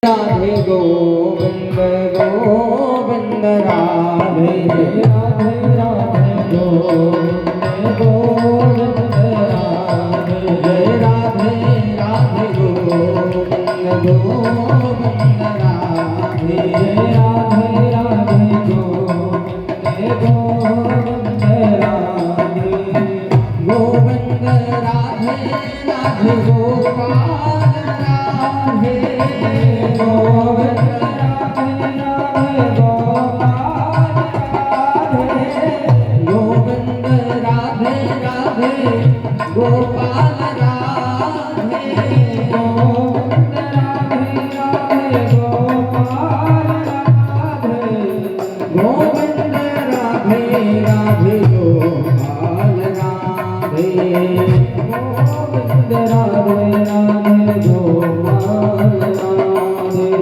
राधे गोविंद गोविंद राधे राधे राधे गोविंद गोविंद राधे राधे राधे गोविंद गोविंद राधे राधे राधे गोविंद गोविंद राधे गोविंद राधे राधे गोपाल राधे गोविंद राधे राधे गोपाल राधे गोविंद राधे राधे गोपाल राधे गोविंद राधे राधे गोपाल राधे गोविंद राधे राधे गोपाल राधे गोविंद राधे राधे गोपाल राधे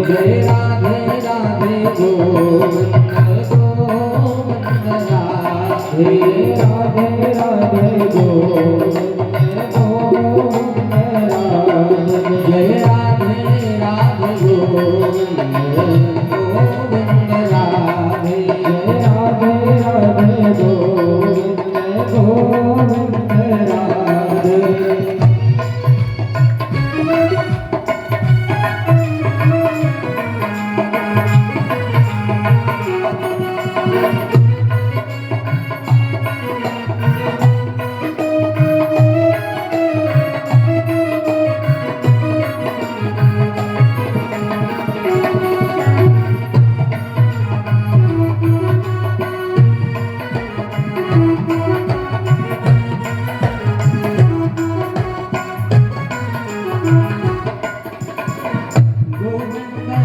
जय राधे राधे गोविंद गोविंद राधे राधे राधे गोविंद गोविंद राधे जय राधे राधे गोविंद गोविंद राधे जय राधे राधे गोविंद गोविंद राधे राधे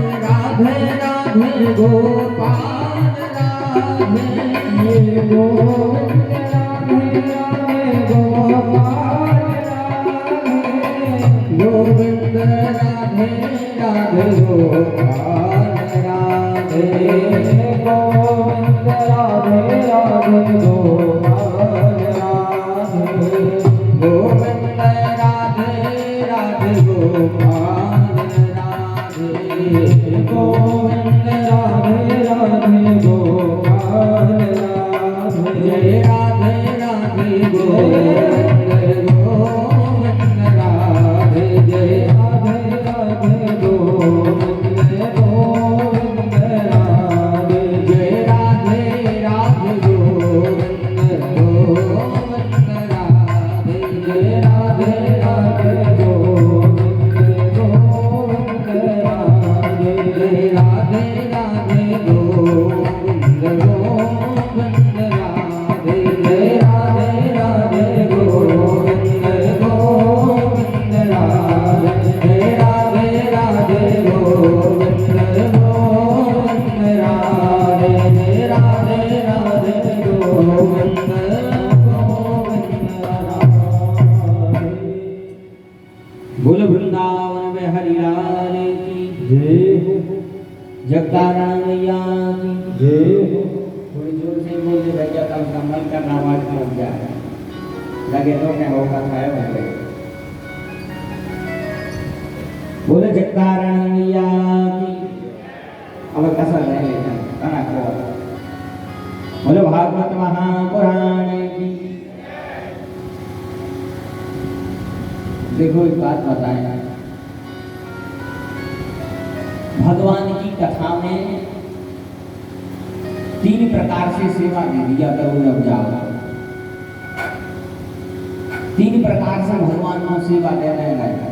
राधे गोपाल राधे गोविंद राधे राधे गोपाल राधे गोविंद राधे राधे गोपाल राधे गोविंद राधे राधे गोपाल राधे गोविंद राधे राधे गोपाल गोविंद राधे राधे गोपाल राधे जय राधे राधे गोविंद गोविंद राधे जय राधे राधे गोविंद गोविंद राधे जय राधे राधे गोविंद गोविंद राधे जय राधे राधे गोविंद गोविंद राधे जय राधे राधे गोविंद गोविंद राधे जय राधे राधे गोविंद गोविंद राधे जय राधे राधे गोविंद गोविंद राधे जय राधे राधे गोविंद गोविंद राधे बोल वृंदावन में हरि लाल की जय हो जगतारण मैया की जय हो थोड़ी जोर से बोल भैया कम कमल का आवाज लग जाए लगे तो क्या होगा खाए होंगे बोले जगतारण मैया की अब कैसा रहेगा गाना को बोले भागवत महापुराण की देखो एक बात बताएं भगवान की कथा में 3 प्रकार से सेवा दे दिया करो जब जाओ 3 प्रकार से भगवान को सेवा देने लगे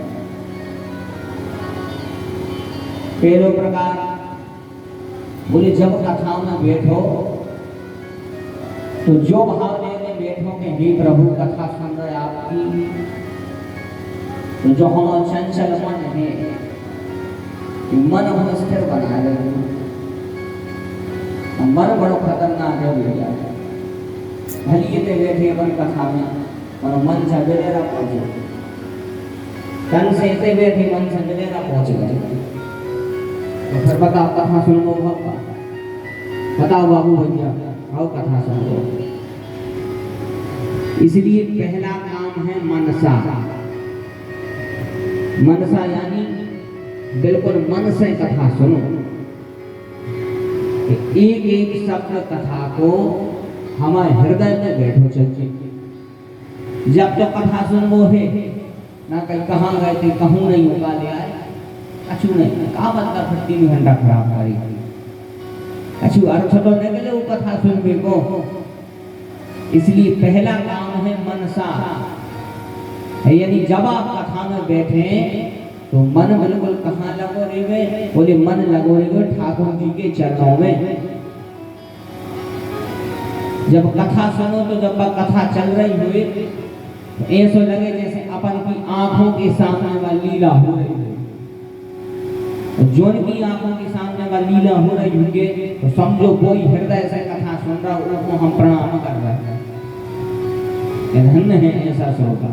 पहला प्रकार बोले जब कथाओं में बैठो तो जो भाव लेने बैठो कि हे प्रभु कथा सुन रहे आपकी तो जो हम चंचल मन है मन हम स्थिर बना रहे मन बड़ो खतरनाक है भैया भली ये बैठे अपन कथा में और मन से बेलेरा पहुंचे तन से इतने बैठे मन से बेलेरा पहुंच गए तो फिर बताओ कथा सुनो भक्ता बताओ बाबू भैया आओ कथा सुनो इसलिए पहला काम है मनसा मनसा यानी बिल्कुल मन से कथा सुनो। एक एक शब्द कथा को हमारे हृदय में बैठो चाहिए। जब तो कथा सुनबो है ना कहीं कहाँ गए थे कहूँ नहीं होगा ले आए कछु नहीं का मतलब फिर 3 घंटा खराब करी कछु अर्थ तो नहीं वो कथा सुनने को। इसलिए पहला काम है मनसा, यानी जब आप कथा में बैठे तो मन बिल्कुल कहाँ लगो रेवे, बोले मन लगो रेवे ठाकुर जी के चरणों में। जब कथा सुनो तो जब कथा चल रही हुई तो ऐसा लगे जैसे अपन की आंखों के सामने वाली लीला हो रही है। तो जोन की आंखों के सामने वाली लीला हो रही होगी तो समझो कोई हृदय से कथा सुन रहा हो उसको हम प्रणाम कर रहे हैं, धन्य है ऐसा श्रोता।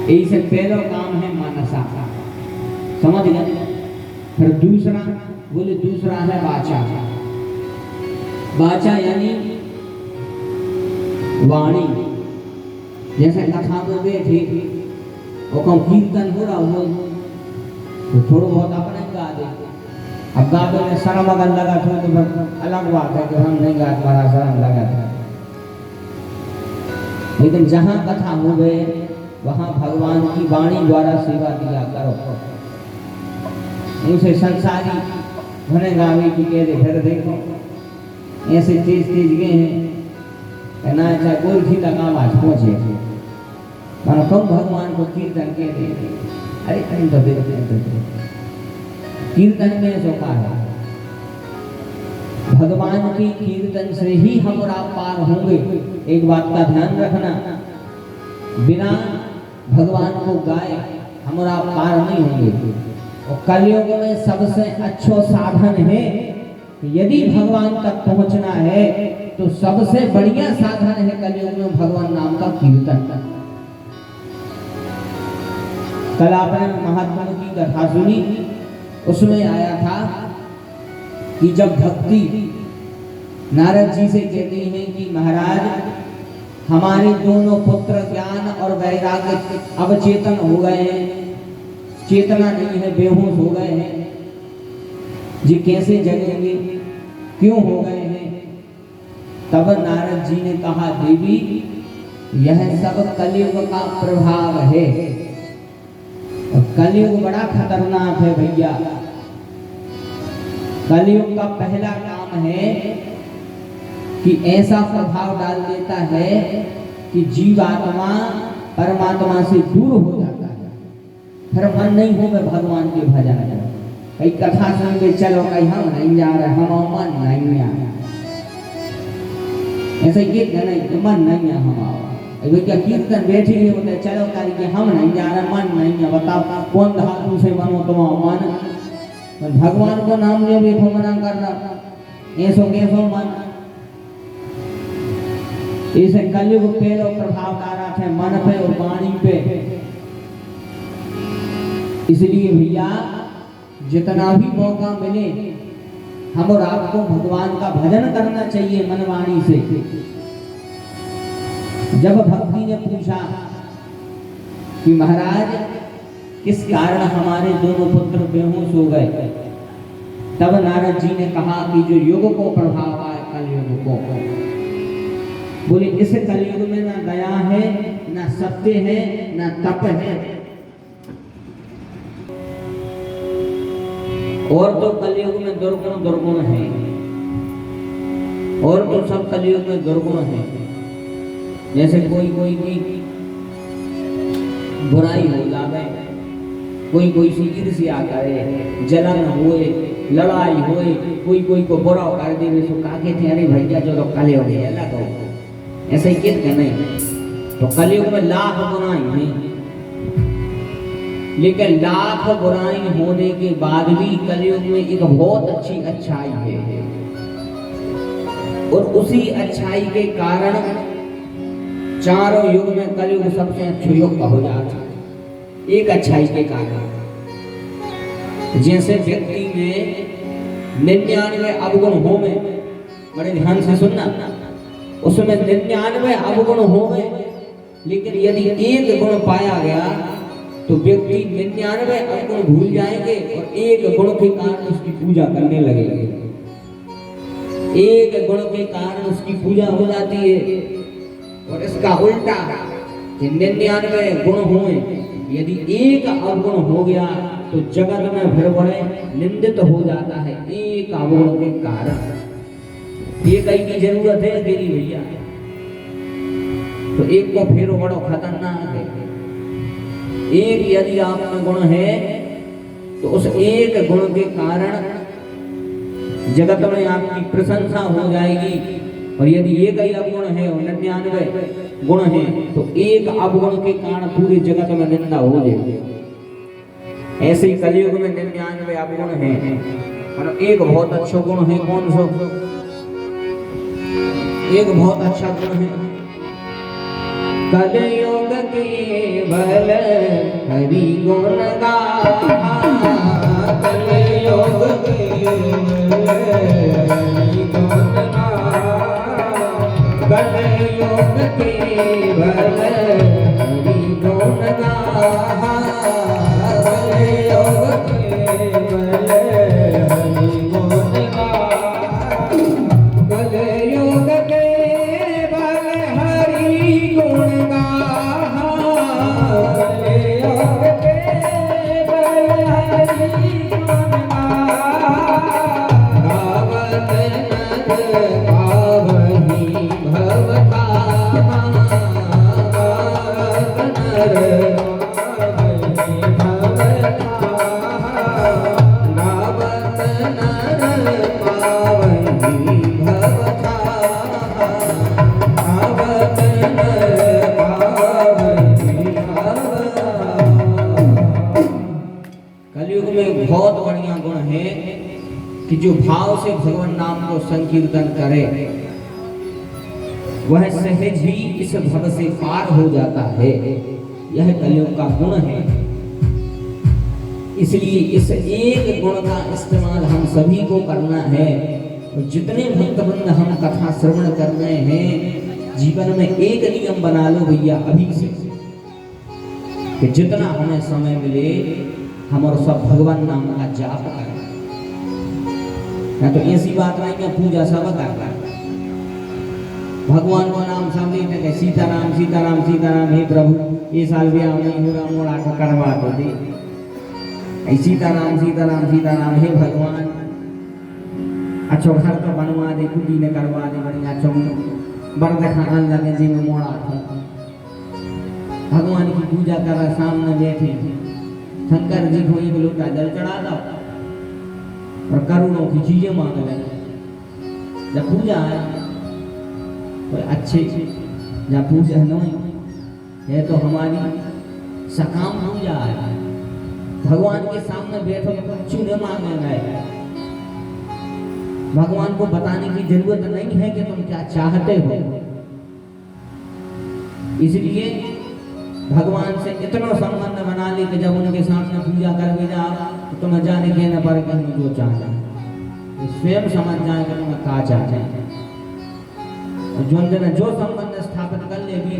यही से पहला काम है मनसा, समझ गए। फिर दूसरा बोले दूसरा है वाचा। वाचा यानी वाणी। जैसे कथा में बैठे वो कम कीर्तन हो रहा हो तो थोड़ा बहुत अपने गा दे। अब गाते में शर्म अगर लगा तो फिर अलग बात है कि हम नहीं गाते बड़ा शर्म लगा था। लेकिन जहाँ कथा हो गए वहाँ भगवान की वाणी द्वारा सेवा दिया करो। उनसे संसारी घने गावे की कह दे फिर देखो ऐसे तेज तेज गए हैं ना चाहे कोई भी आवाज पहुंचे मानो कम भगवान को कीर्तन कह दे। अरे कहीं तो कीर्तन में सोखा है भगवान की कीर्तन से ही हम और आप पार होंगे। एक बात का ध्यान रखना, बिना भगवान को गाए हम और आप पार नहीं होंगे। और कलयुग में सबसे अच्छा साधन है, यदि भगवान तक पहुंचना है तो सबसे बढ़िया साधन है कलयुग में भगवान नाम का कीर्तन। कल आपने महात्मा की कथा सुनी, उसमें आया था कि जब भक्ति नारद जी से कहते हैं कि महाराज हमारे दोनों पुत्र ज्ञान और वैराग्य अब चेतन हो गए हैं, चेतना नहीं है, बेहोश हो गए हैं, जी कैसे जगेंगे, क्यों हो गए हैं। तब नारद जी ने कहा देवी यह सब कलयुग का प्रभाव है। कलयुग बड़ा खतरनाक है भैया। कलयुग का पहला काम है कि ऐसा प्रभाव डाल देता है कि जीवात्मा परमात्मा से दूर हो जाता है, फिर मन नहीं हो भगवान के भजन। कई कथा सुन के चलो कहीं हम नहीं जा रहे, हम मन नहीं है, ऐसे ये नहीं मन नहीं है हमारा। क्या कीर्तन बैठे हुए होते चलो करके हम नहीं जा रहे, मन नहीं है। बताओ कौन धातु से बनो तुम्हारा मन। भगवान को नाम ले बैठो मना करना ऐसो कैसो मन। इसे कलयुग पेलो प्रभाव डाला थे मन पे और वाणी पे। इसलिए भैया जितना भी मौका मिले हम और आपको भगवान का भजन करना चाहिए मन वाणी से। जब भक्ति ने पूछा कि महाराज किस कारण हमारे दोनों पुत्र बेहोश हो गए, तब नारद जी ने कहा कि जो युग को प्रभाव आए कलयुग को, बोले इस कलयुग में ना दया है, ना सत्य है, ना तप है। और तो कलयुग में दुर्गुण दुर्गुण है, और तो सब कलयुग में दुर्गुण है। जैसे कोई कोई की बुराई हो जावे, कोई कोई सी ईर्ष्या करे, जलन होए, लड़ाई होए, कोई कोई को बुरा कर दे सो काके थे अरे भैया जो तो कलयुग है अलग हो, ऐसे ही कित नहीं। तो कलयुग में लाख बुराई है, लेकिन लाख बुराई होने के बाद भी कलयुग में एक बहुत अच्छी अच्छाई है, और उसी अच्छाई के कारण चारों युग में कलयुग सबसे अच्छा युग हो जाता है एक अच्छाई के कारण। जैसे व्यक्ति में 99 अवगुण हो में, बड़े ध्यान से सुनना, उसमें 99 अवगुण हो में, लेकिन यदि एक गुण पाया गया तो व्यक्ति 99 अवगुण भूल जाएंगे और एक गुण के कारण उसकी पूजा करने लगेंगे। एक गुण के कारण उसकी पूजा हो जाती है। और इसका उल्टा कि 99 गुण हुए, यदि एक अवगुण हो गया तो जगत में फिर वह निंदित हो जाता है एक अवगुण के कारण। ये कहीं की जरूरत है तेरी भैया, तो एक को फेरो बड़ो खतरनाक है। एक यदि आप में गुण है तो उस एक गुण के कारण जगत में आपकी प्रशंसा हो जाएगी। और यदि एक ही अवगुण है और 99 गुण है तो एक अवगुण के कारण पूरे जगत में निंदा हो जाएगी। ऐसे ही कलयुग में 99 अवगुण है और एक बहुत अच्छा गुण है। कौन सा? एक बहुत अच्छा गुण है, कलयुग केवल हरि गुण गाहा। कलयुग केवल हरि गुण गाहा। कलयुग केवल हरि गुण गाहा। कलयुग केवल हरि गुण गाहा। कलयुग केवल हरि गुण गाहा। कलयुग केवल हरि गुण गाहा। गावत नर गावहि भव धामा। गावत नर गावहि भव धामा। गावत नर गावहि भव धामा। गावत नर गावहि भव धामा। कलयुग में बहुत बढ़िया गुण है कि जो भाव से भगवान नाम को संकीर्तन करे वह सहज ही इस भव से पार हो जाता है। यह कलयुग का गुण है। इसलिए इस एक गुण का इस्तेमाल हम सभी को करना है। और जितने भक्तवृंद हम कथा श्रवण कर रहे हैं, जीवन में एक नियम बना लो भैया अभी से कि जितना हमें समय मिले हम और सब भगवान नाम का जाप करें। तो ऐसी बात नहीं है पूजा सब करता है, भगवान को नाम सब लेते हैं सीताराम सीताराम सीताराम। हे प्रभु ये साल भी नहीं हो रहा, मोड़ा को करवा दो दे। सीताराम सीताराम सीताराम। हे भगवान अच्छो घर तो बनवा दे, खुदी ने करवा दे बढ़िया अच्छो बर्द खान लगे जी में मोड़ा था। भगवान की पूजा कर सामने बैठे शंकर जी को एक लोटा जल चढ़ा दो और करोड़ों की चीजें मांग लें। जब पूजा है तो अच्छे जब पूजा नहीं है तो हमारी सकाम पूजा है। भगवान के सामने बैठो तो कुछ नहीं मांगेंगे। भगवान को बताने की जरूरत नहीं है कि तुम क्या चाहते हो। इसलिए भगवान से इतना संबंध बना ले कि जब उनके सामने पूजा कर भी जाओ तो तुम्हें जाने के न पड़े कि हम जो चाहते हैं, स्वयं समझ जाए कि तुम्हें क्या चाहते हैं। और जो संबंध स्थापित कर ले भी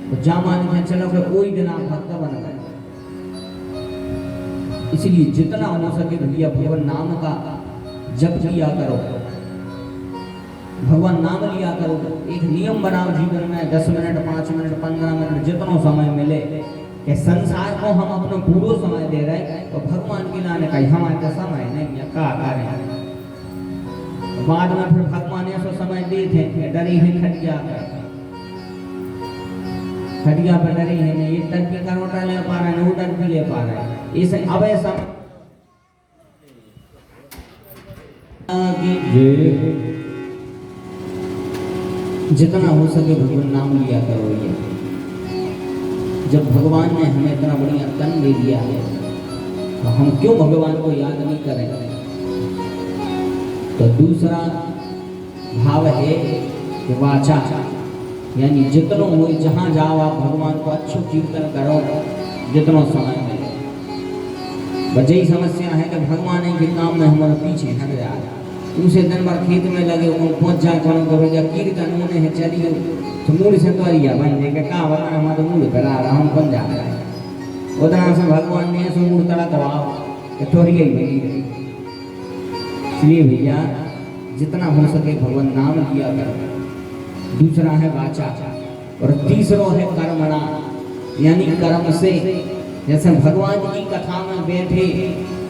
तो जा मान के चलो कि कोई दिन आप भक्त बन गए। इसलिए जितना हो सके भैया भगवान नाम का जप किया करो, भगवान नाम लिया करो। एक नियम बनाओ जीवन में 10 मिनट 5 मिनट 15 मिनट जितना समय मिले कि संसार को हम अपना पूरा समय दे रहे हैं तो भगवान के नाम का हमारे तो समय नहीं है क्या करें। बाद में फिर भगवान ऐसा समय देते हैं डरी है खटिया पर डरी है नहीं एक टन की करोटा ले पा रहे हैं 2 टन भी ले पा रहे हैं। इसे अब ऐसा जितना हो सके भगवान नाम लिया करो। ये जब भगवान ने हमें इतना बढ़िया तन दे दिया है तो हम क्यों भगवान को याद नहीं करें। तो दूसरा भाव है कि वाचा, यानी जितना हो जहाँ जाओ आप भगवान को अच्छो कीर्तन करो जितना समय मिले। बस यही समस्या है कि भगवान के काम में हमारे पीछे हट जा रहा। उसे दिन भर खेत में लगे वो पहुंच जाए करो तो भैया कीर्तन होने है चलिए तो मूल से तो बन जाएगा कहा बना हमारे मूल पर आ रहा हम बन जा रहा है। उतना से भगवान ने ऐसे मूड तड़ा दबाओ कि थोड़ी ही बनी रही। इसलिए भैया जितना हो सके भगवान नाम लिया कर। दूसरा है वाचा और तीसरा है कर्मणा, यानी कर्म से। जैसे भगवान की कथा में बैठे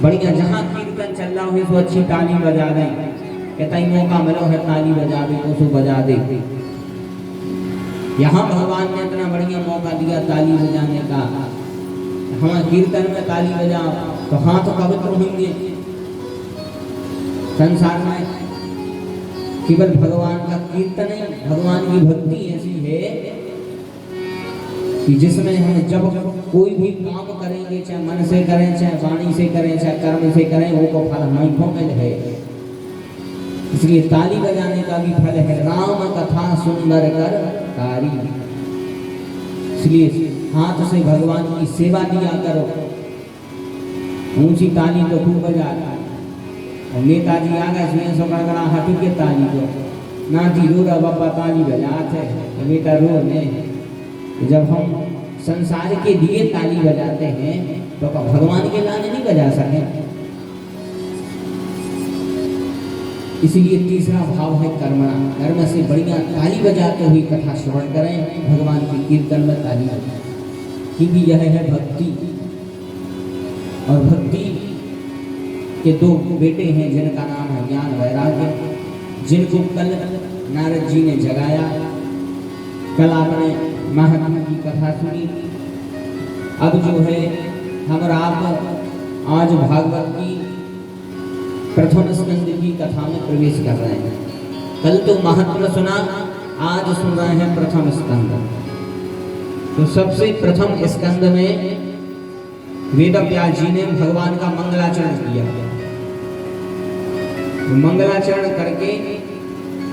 बढ़िया जहाँ कीर्तन चल रहा हो तो अच्छी ताली बजा दें, कहता ही मौका मिलो है ताली बजा दे तो बजा दे। यहाँ भगवान ने इतना बढ़िया मौका दिया ताली बजाने का। हम कीर्तन में ताली बजाओ तो हाथ पवित्र होंगे। संसार में केवल भगवान का कीर्तन ही, भगवान की भक्ति ऐसी है कि जिसमें हम जब कोई भी काम करेंगे, चाहे मन से करें, चाहे वाणी से करें, चाहे कर्म से करें, वो को फल हमें को मिल है। इसलिए ताली बजाने का भी फल है। राम कथा सुंदर कर तारी। इसलिए हाथ से भगवान की सेवा दिया करो। ऊंची ताली तो खूब बजा और नेताजी आ गए सुने सो गड़गड़ा हाथी के ताली को ना जी रो रहा बाबा ताली बजाते तो बेटा रो ने। जब हम संसार के लिए ताली बजाते हैं तो भगवान के लाने नहीं बजा सके। इसलिए तीसरा भाव है कर्मणा। कर्म से बढ़िया ताली बजाते हुए कथा श्रवण करें, भगवान के कीर्तन में ताली बजाएं, क्योंकि यह है भक्ति। और भक्ति के दो बेटे हैं जिनका नाम है ज्ञान वैराग्य, जिनको कल नारद जी ने जगाया। कल आपने महात्मा की कथा सुनी। अब जो है हम और आप आज भागवत की प्रथम स्कंद की कथा में प्रवेश कर रहे हैं। कल तो महात्मा सुना, आज सुन रहे हैं प्रथम स्कंद। तो सबसे प्रथम स्कंद में वेद व्यास जी ने भगवान का मंगलाचरण किया। तो मंगलाचरण करके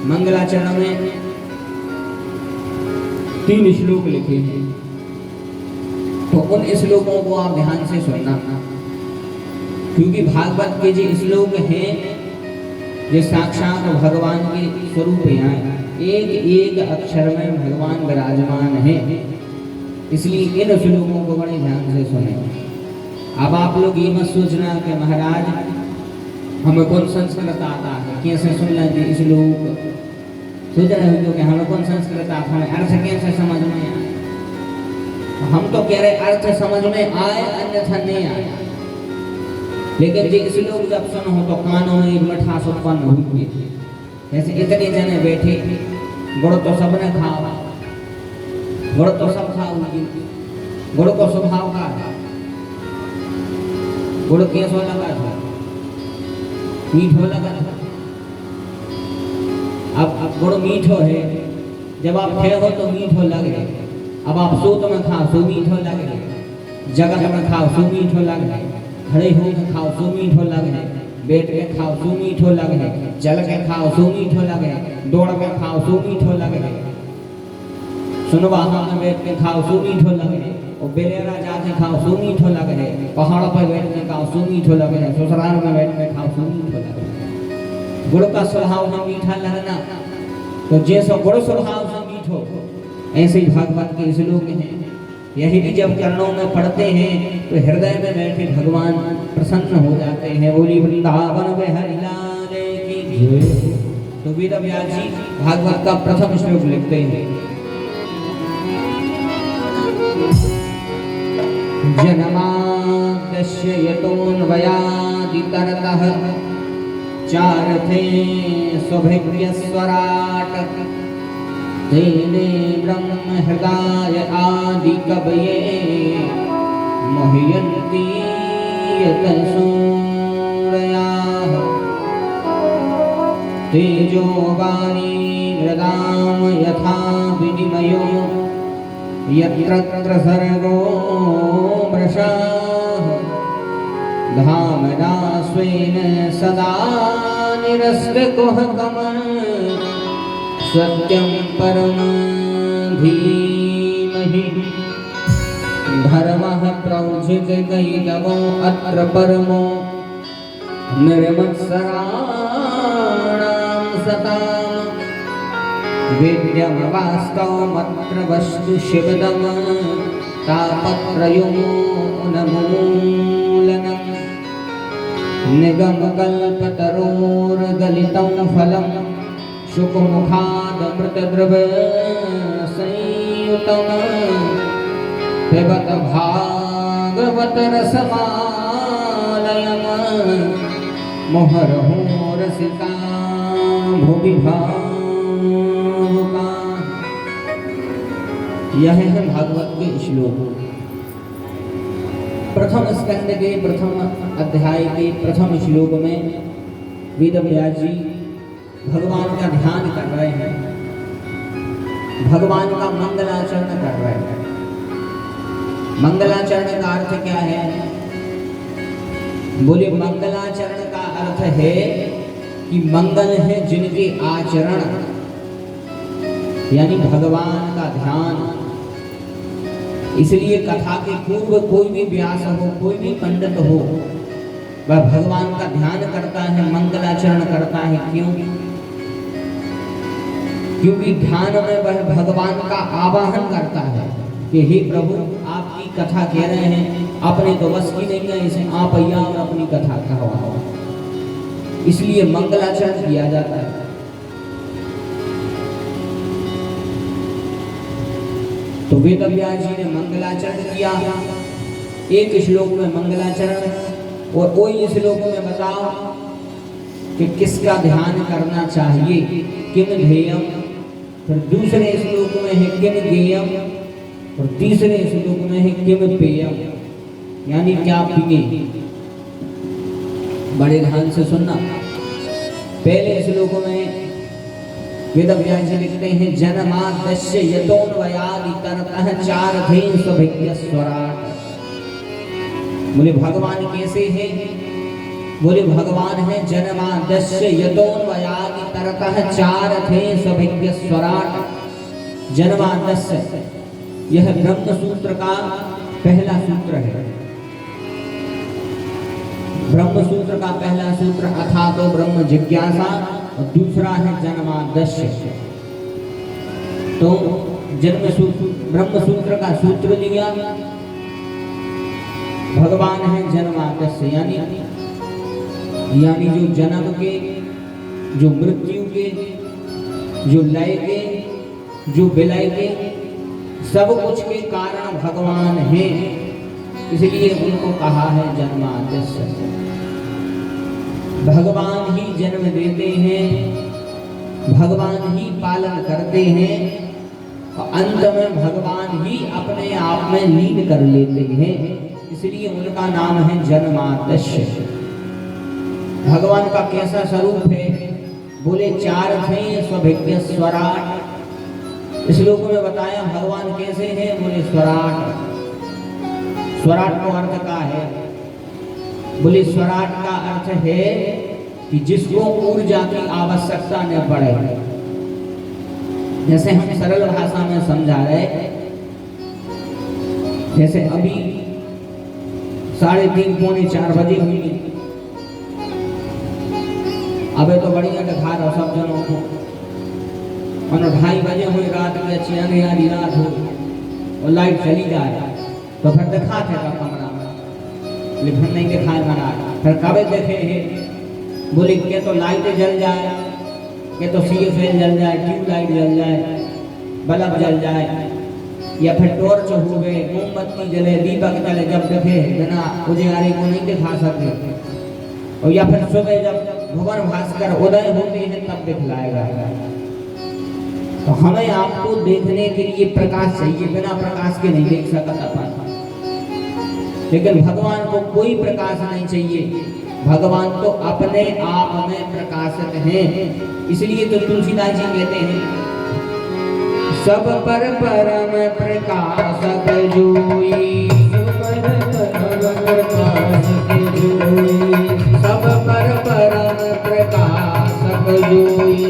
मंगलाचरण में 3 श्लोक लिखे हैं। तो उन श्लोकों को आप ध्यान से सुनना, क्योंकि भागवत के जो श्लोक हैं जो साक्षात भगवान के स्वरूप हैं, एक एक अक्षर में भगवान विराजमान है। इसलिए इन श्लोकों को बड़े ध्यान से सुने। अब आप लोग ये मत सोचना कि महाराज हमें कौन संस्कृत आता है, कैसे सुन लेंगे इस लोग। सोच रहे हो कि हमें कौन संस्कृत आता है, अर्थ कैसे समझ में आए। हम तो कह रहे अर्थ समझ में आए, अन्यथा नहीं आए। लेकिन जो इस लोग जब सुनो तो कानों में एक मिठास उत्पन्न हुई है। जैसे इतने जने बैठे, गुड़ तो सबने खाओ, गुड़ तो सब खाओगी, गुड़ को स्वभाव का है। गुड़ कैसा लगा था, मीठो लगा था। अब गुड़ मीठो है, जब आप थे हो तो मीठो लगे। अब आप सूत में खाओ सो मीठो लगे, जगत में खाओ सो मीठो लगे, खड़े होकर खाओ सो मीठो लगे, बैठ के खाओ सो मीठो लगे, चल के खाओ सो मीठो लगे, दौड़ के खाओ सो मीठो लगे, सुनवाहा में बैठ के खाओ सो मीठो लगे, और बेलेरा जाके खाओ सो मीठो लगे, पहाड़ पर बैठ के खाओ सो मीठो लगे, ससुराल में बैठ के खाओ सो मीठो लगे। गुड़ का स्वभाव है मीठा लगना, तो जैसा गुड़ स्वभाव है मीठो, ऐसे ही भागवत के श्लोक हैं। यही भी जब चरणों में पढ़ते हैं तो हृदय में बैठे भगवान प्रसन्न हो जाते हैं। बोली वृंदावन बिहारी लाल की जय। तो वेद व्यास जी भागवत का प्रथम श्लोक लिखते हैं। जन्माद्यस्य यतोऽन्वयादितरतः चारथे स्वभिव्यस्वराट् तेने ब्रह्म हृदय आदि कवये मह्यन्ति यतसूरयाः तेजो वाणी मृदाम यथा विनिमयो यत्र सर्गो मृषाः धामना स्वेन सदा निरस्तकुहकम् सत्यं परम धीमहि धर्मः प्रौझितदैतवो अत्र परमो निर्मत्सराणां सतां वेद्यमवास्तवमत्र वस्तु शिवदम् तापत्रयोन्मूलनं निगमकल्पतरोर्गलितं फलं शुकमुखादमृतद्रवसंयुतं पिबत भागवतरसमालयं मुहुर्मुहुः रसिका भुवि भावुका। यह है भागवत के श्लोक। प्रथम स्कंद के प्रथम अध्याय के प्रथम श्लोक में वेदव्यास जी भगवान का ध्यान कर रहे हैं, भगवान का मंगलाचरण कर रहे हैं। मंगलाचरण का अर्थ क्या है? बोले मंगलाचरण का अर्थ है कि मंगल है जिनके आचरण, यानी भगवान का ध्यान। इसलिए कथा के पूर्व कोई भी व्यास हो, कोई भी पंडित हो, वह भगवान का ध्यान करता है, मंगलाचरण करता है। क्यों? क्योंकि ध्यान में वह भगवान का आवाहन करता है कि हे प्रभु, आपकी कथा कह रहे हैं, अपने तो बस की नहीं है, इसे आप आइया और अपनी कथा कहवाओ। इसलिए मंगलाचरण किया जाता है। तो वेदव्यास जी ने मंगलाचरण किया एक श्लोक में मंगलाचरण, और कोई श्लोक में बताओ कि किसका ध्यान करना चाहिए, किम ध्येयम। फिर दूसरे श्लोक में है किम ज्ञेयम, और तीसरे श्लोक में है किम पेयम, यानी क्या पिए। बड़े ध्यान से सुनना। पहले श्लोक में वेदव्यास जी लिखते हैं जन्माद्यस्य यतोऽन्वयादि तरतः चारधेन स्वभिज्ञ स्वराट। बोले भगवान कैसे हैं? बोले भगवान है जन्माद्यस्य यतोऽन्वयादि तरतः चारधेन स्वभिज्ञ स्वराट। जन्माद्यस्य यह ब्रह्म सूत्र का पहला सूत्र है। ब्रह्म सूत्र का पहला सूत्र अथा तो ब्रह्म जिज्ञासा, और दूसरा है जन्माद्यस्य। तो जन्म सूत्र ब्रह्म सूत्र का सूत्र लिया, भगवान है जन्माद्यस्य, यानी जो जन्म के, जो मृत्यु के, जो लय के, जो विलय के, सब कुछ के कारण भगवान हैं। इसलिए उनको कहा है जन्माद्यस्य। भगवान ही जन्म देते हैं, भगवान ही पालन करते हैं, और अंत में भगवान ही अपने आप में लीन कर लेते हैं। इसलिए उनका नाम है जन्माद्यस्य। भगवान का कैसा स्वरूप है? बोले चार थे स्वभिज्ञ स्वराट। श्लोक में बताया भगवान कैसे हैं? बोले स्वराट। स्वराट का अर्थ क्या है? बोले स्वराट का अर्थ है कि जिसको ऊर्जा की आवश्यकता न पड़े। जैसे हम सरल भाषा में समझा रहे, जैसे अभी 3:30 पौने 4 बजे हुई, अबे तो बढ़िया दिखा रहा सब जनों को, और 2:30 बजे हुई रात में, अच्छी अंधेरी रात हो और लाइट चली जाए, तो फिर दिखा थे का कमरा में, लेकिन नहीं दिखाए महाराज। फिर कब देखे है? बोले के तो लाइट जल जाए, के तो सीएफएल जल जाए, ट्यूबलाइट जल जाए, बल्ब जल जाए, या फिर टॉर्च हो गए, मोमबत्ती जले, दीपक जले, जब देखे बिना उजियारे को नहीं दिखा सकते। और या फिर सुबह जब भुवन भास्कर उदय होते हैं तब दिखलाएगा। तो हमें आपको देखने के लिए प्रकाश चाहिए, बिना प्रकाश के नहीं देख सकता अपन। लेकिन भगवान को कोई प्रकाश नहीं चाहिए, भगवान तो अपने आप में प्रकाशित हैं। इसलिए तो तुलसीदास जी कहते हैं सब पर परम प्रकाशक जोई, सब पर परम प्रकाशक जोई, सब पर परम प्रकाशक जोई,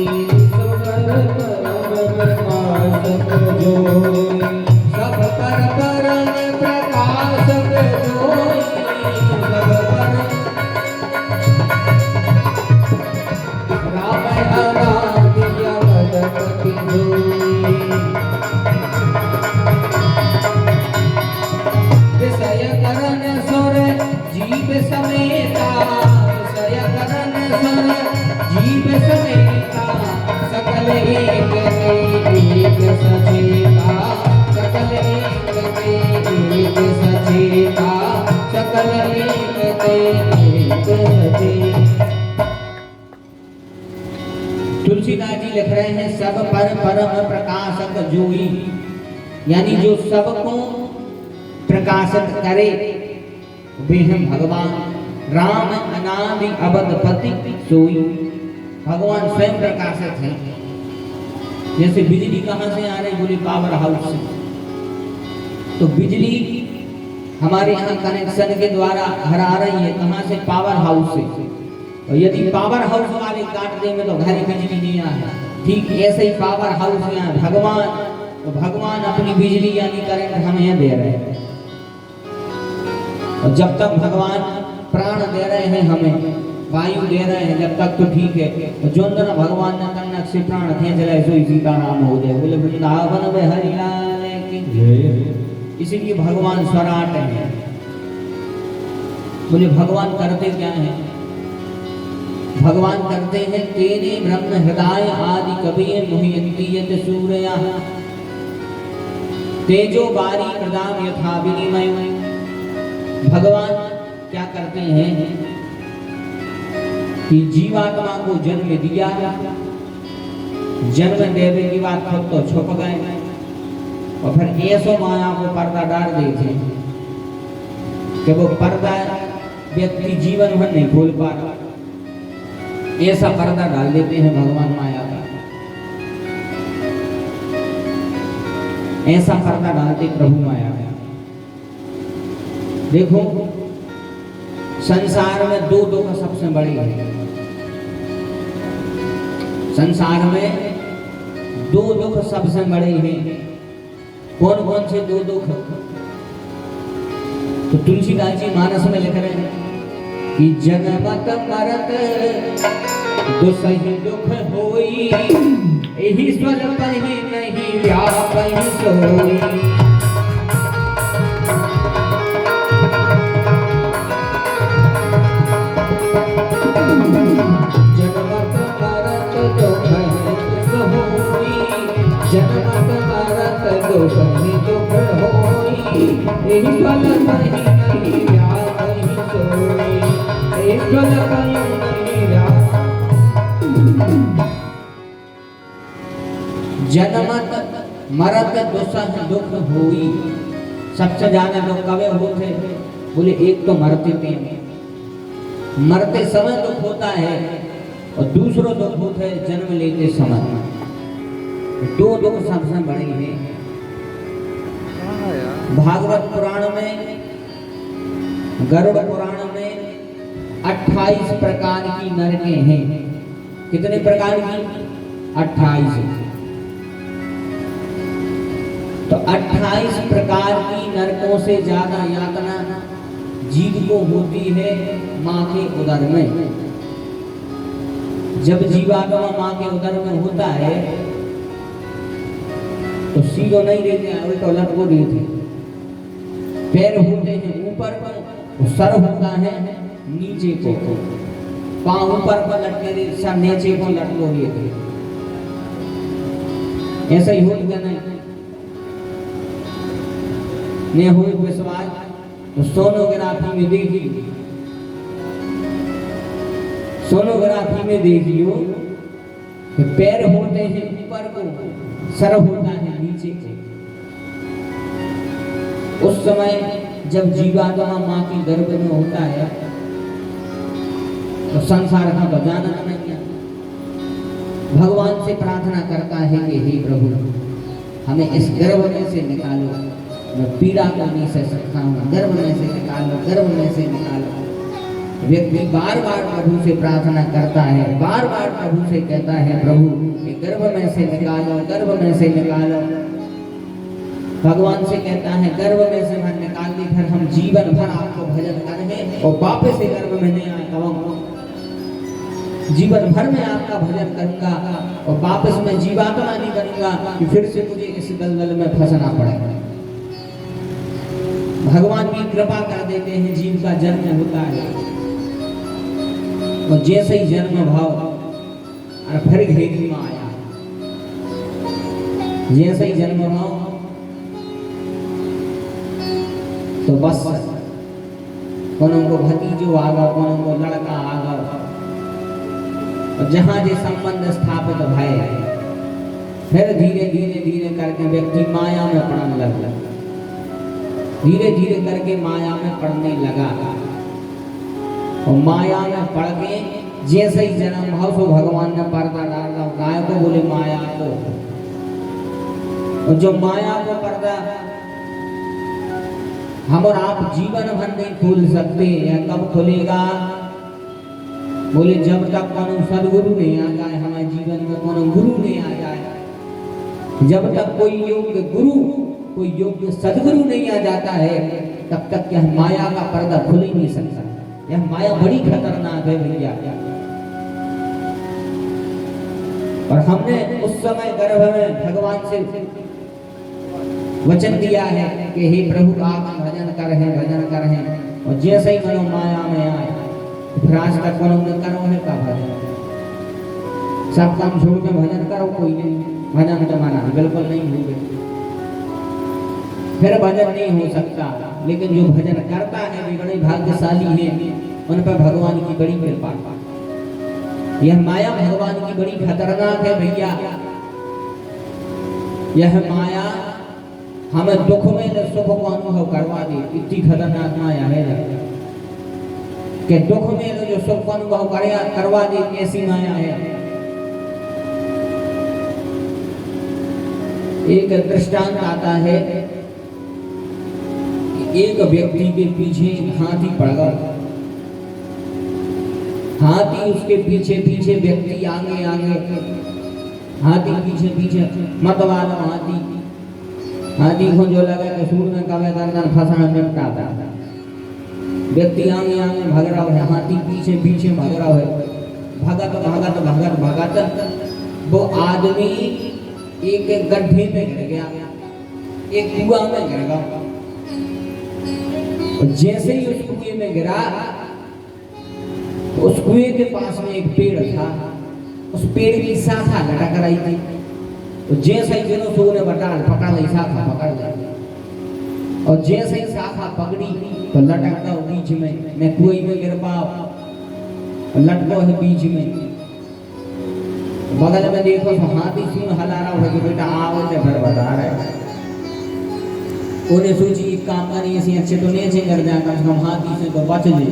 राम अनादि अवधपति जोई। सर जीव सचेता सकल एक सचेता सकल एक सचेता सकल एक सचेता। तुलसीदास जी लिख रहे हैं सब पर परम प्रकाशक जोई, यानी जो सबको प्रकाशित करे वे हैं भगवान। राम अनादि अवधपति सोई, भगवान स्वयं प्रकाशित है। जैसे बिजली कहाँ से आ रही, बोले पावर हाउस से। तो बिजली हमारे यहाँ कनेक्शन के द्वारा घर आ रही है, कहाँ से? पावर हाउस से। और यदि पावर हाउस वाले काट देंगे तो घर बिजली नहीं आए। ठीक ऐसे ही पावर हाउस यहाँ भगवान, तो भगवान अपनी बिजली यानी करंट हमें दे रहे हैं। और जब तक भगवान प्राण दे रहे हैं हमें, वायु दे रहे हैं, जब तक तो ठीक है। तो जो दिन भगवान ने कन्नक से प्राण खींच रहे सो सीताराम हो जाए। बोले वृंदावन में हरिलाल की जय। इसलिए भगवान स्वराट है। बोले भगवान करते क्या है? भगवान करते हैं तेरे ब्रह्म हृदय आदि कबीर मुहियत सूर्या तेजो बारी प्रदान यथा विनिमय। भगवान क्या करते हैं कि जीवात्मा को जन्म दिया, जन्म देने की बात खुद तो छुप गए और फिर ऐसो माया को पर्दा डाल देते कि वो पर्दा व्यक्ति जीवन भर नहीं खोल पा रहा। ऐसा पर्दा डाल देते हैं भगवान माया का, ऐसा पर्दा डालते प्रभु माया का। देखो संसार में दो दुख सबसे बड़े हैं। संसार में दो दुख सबसे बड़े हैं। कौन कौन से दो दुख? तो तुलसीदास जी मानस में लिख रहे हैं कि जन्मत मरत दुसहि दुख होई, एहि स्वल्प ही नहीं व्यापहि सोई। जन्मत मरत दुख होई, जन्मत मरत दुसहि दुख होई, एहि स्वल्प ही नहीं व्यापहि सोई। जन्मत मरत दुसह दुख होई। सबसे ज्यादा दुख कब होते? बोले एक तो मरते थे, मरते समय दुख होता है और दूसरा दुख होता है जन्म लेते समय। दो दुख सबसे बड़े हैं। भागवत पुराण में, गरुड़ पुराण में 28 प्रकार की नरकें हैं। कितने प्रकार की? 28। तो 28 प्रकार की नरकों से ज्यादा यातना जीव को होती है माँ के उदर में। जब जीवात्मा माँ के उदर में होता है तो सीधो नहीं देते हैं, उल्टा लटको देते। पैर होते हैं ऊपर को, सर होता है नीचे को, पांव ऊपर पर लटके, सर नीचे को लटको दिए। ऐसा ही होता नहीं हुई विश्वास तो सोनोग्राफी में देखिए, सोनोग्राफी में देखियो कि पैर होते हैं ऊपर को, सर होता है नीचे को। उस समय जब जीवात्मा माँ के गर्भ में होता है तो संसार का तो जाना नहीं है। भगवान से प्रार्थना करता है कि हे प्रभु हमें इस गर्भ में से निकालो, मैं पीड़ा को नहीं सह सकता हूँ, गर्भ में से निकालो, गर्भ में से निकालो। व्यक्ति बार बार प्रभु से प्रार्थना करता है, बार बार प्रभु से कहता है प्रभु कि गर्भ में से निकालो, गर्भ में से निकालो। भगवान से कहता है गर्भ में से मैं निकाल दी, फिर हम जीवन भर आपको भजन करेंगे और वापस से गर्भ में नहीं आता हूँ। जीवन भर में आपका भजन करूंगा और वापस में जीवात्मा नहीं करूंगा कि फिर से मुझे इस दलदल में फंसना पड़ेगा। भगवान की कृपा कर देते हैं, जीव का जन्म होता है और जैसे ही जन्म भाव और फिर घेरी माया, जैसे ही जन्म भाव तो बस कोनो को भतीजो आगा, कोनो को लड़का आगा, और जहाँ जे संबंध स्थापित भय फिर धीरे धीरे धीरे करके व्यक्ति माया में पड़ने लगा, धीरे धीरे करके माया में पड़ने लगा। और माया में पड़ के जैसे ही जन्म भाव तो भगवान ने पर्दा डाला, गाय को बोले माया को, और जो माया को पर्दा हम और आप जीवन भर नहीं खोल सकते हैं। कब खुलेगा? बोले जब तक कोनो सदगुरु नहीं आ जाए, हमारे जीवन में कोनो गुरु नहीं आ जाए, जब तक कोई योग्य गुरु, कोई योग्य सदगुरु नहीं आ जाता है, तब तक यह माया का पर्दा खुल ही नहीं सकता। यह माया बड़ी खतरनाक है भैया। और हमने उस समय गर्भ में भगवान से वचन दिया है कि हे प्रभु आप भजन कर हैं, भजन कर हैं, और जैसे ही मनो माया में आए फिर आज तक मनो में करो है का भजन, सब काम छोड़ के भजन करो, कोई नहीं भजन तो माना बिल्कुल नहीं होगा, फिर भजन नहीं हो सकता। लेकिन जो भजन करता है वे बड़े भाग्यशाली है, उन पर भगवान की बड़ी कृपा। यह माया भगवान की बड़ी खतरनाक है भैया। यह माया हमें दुख में न सुख को अनुभव करवा दे, इतनी खतरनाक माया है कि दुख में न जो सुख को अनुभव करवा दे, ऐसी माया है। एक दृष्टांत आता है, एक व्यक्ति के पीछे हाथी पड़ गया, हाथी उसके पीछे पीछे, व्यक्ति आगे आगे, हाथी पीछे पीछे, मतवाला हाथी को जो लगे तो सूर में कवे गर्दन फंसा निपटाता, व्यक्ति आगे आगे भाग रहा है, हाथी पीछे पीछे भाग रहा है, भगत भगत भगत भगत वो आदमी एक गड्ढे में गिर गया, एक कुआं में गिर गया। जैसे ही उस कुएं में गिरा, उस कुएं के पास में एक पेड़ था, उस पेड़ की शाखा लटक रही थी, तो जैसे ही जिन्हों सो ने बटाल पकड़ ली, शाखा पकड़ ली, और जैसे ही शाखा पकड़ी तो लटकता हो बीच में, मैं कुएं में गिर पाओ, लटको है बीच में। बगल में देखो तो हाथी सुन हला रहा है कि बेटा आओ, ने फिर बता रहे उन्हें सोची एक काम करिए, ऐसे अच्छे तो नीचे गिर जाए, कम से कम हाथी से तो बच ले।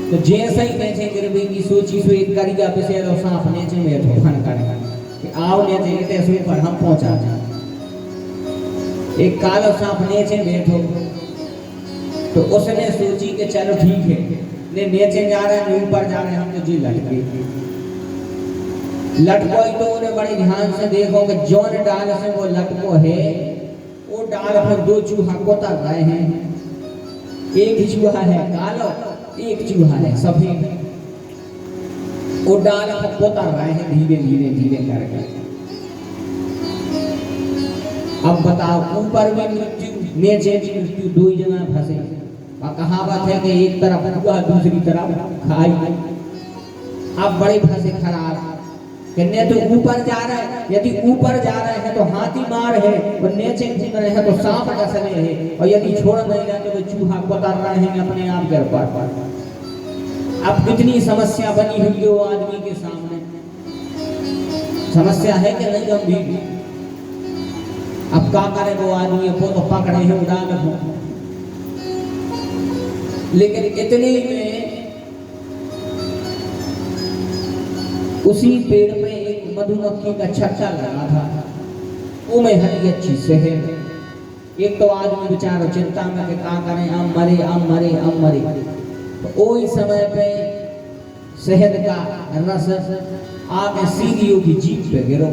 तो जैसे ही नीचे गिरने की सोची, सो एक करिया पिसे तो सांप नीचे में ठोकन करेगा कि आओ नीचे इतने सो पर हम पहुंचा जाए। एक काला सांप नीचे बैठो, तो उसने सोची कि चलो ठीक है, ने नीचे जा रहे हैं, ऊपर जा रहे हैं, हम तो जी लटके लटको ही। तो उन्हें बड़े ध्यान से देखो कि जौन डाल से वो लटको है, वो डाल पर दो चूहा कोतर रहे हैं, एक चूहा है कालो, एक चूहा है सफेद, वो डाल पर कोतर रहे हैं धीरे धीरे धीरे करके। अब बताओ, ऊपर में मृत्यु, नीचे भी मृत्यु, दो ही जगह फंसे। कहावत है कि एक तरफ कुआ दूसरी तरफ खाई। अब बड़े फंसे खराब, कि तो ऊपर जा रहे हैं, यदि ऊपर जा रहे हैं तो हाथी मार है, और नीचे घूम रहे हैं तो सांप डसने है, और यदि छोड़ नहीं जाते तो चूहा कोतर रहे हैं अपने आप घर पर। अब कितनी समस्या बनी हुई है वो आदमी के सामने, समस्या है कि नहीं गंभीर। अब क्या करे वो आदमी को, तो पकड़े हैं उड़ान हो। लेकिन इतने में उसी पेड़ पे एक मधुमक्खी का छत्ता लगा था, वो में हरी अच्छी शहद। एक तो आदमी बेचारा चिंता में कि क्या करें, हम मरे हम मरे हम मरे। तो वही समय पे शहद का रस आके सीढ़ियों की जीभ पे गिरो,